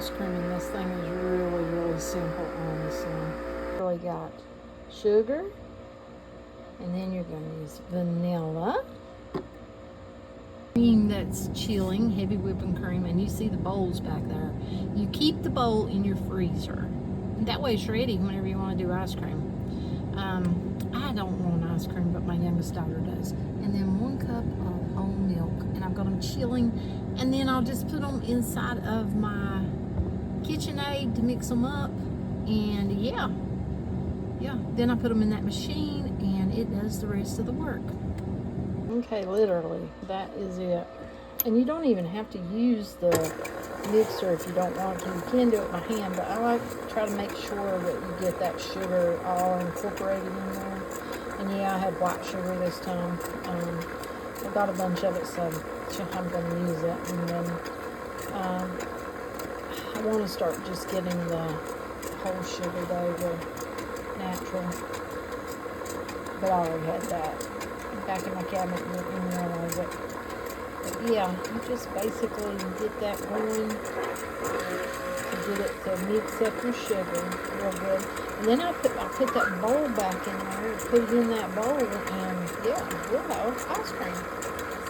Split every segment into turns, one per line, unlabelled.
ice cream, and this thing is really, really simple, honestly. Really got sugar, and then you're going to use vanilla. Cream that's chilling, heavy whipping cream, and you see the bowls back there. You keep the bowl in your freezer. That way it's ready whenever you want to do ice cream. I don't want ice cream, but my youngest daughter does. And then 1 cup of whole milk, and I've got them chilling. And then I'll just put them inside of my KitchenAid to mix them up. And yeah. Then I put them in that machine, and it does the rest of the work. Okay, literally, that is it. And you don't even have to use the mixer if you don't want to. You can do it by hand, but I like to try to make sure that you get that sugar all incorporated in there. And yeah, I had white sugar this time. I got a bunch of it, so I'm going to use it. And then I want to start just getting the whole sugar though, the natural. But I already had that back in my cabinet and didn't realize it. But yeah, you just basically get that going to get it to mix up your sugar real good. And then I put that bowl back in there, put it in that bowl, and yeah, we'll have ice cream.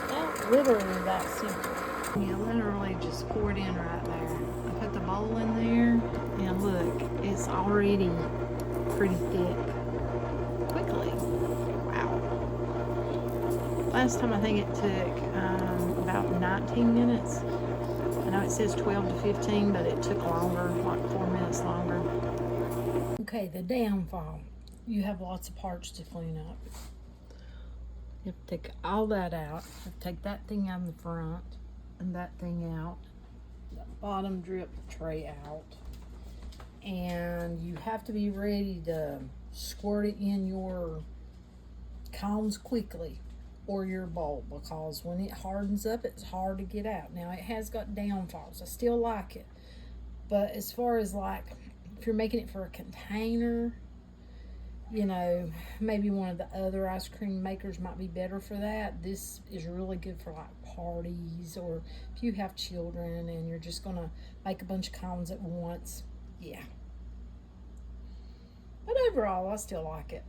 That's literally that simple. You literally just pour it in right there. I put the bowl in there, and look, it's already pretty thick quickly. Last time I think it took about 19 minutes. I know it says 12 to 15, but it took longer, like 4 minutes longer. Okay, the downfall. You have lots of parts to clean up. You have to take all that out. You have to take that thing out in the front and that thing out. The bottom drip tray out. And you have to be ready to squirt it in your cones quickly, or your bowl, because when it hardens up, it's hard to get out. Now, it has got downfalls. I still like it. But as far as like, if you're making it for a container, you know, maybe one of the other ice cream makers might be better for that. This is really good for like parties, or if you have children and you're just gonna make a bunch of cones at once. Yeah. But overall, I still like it.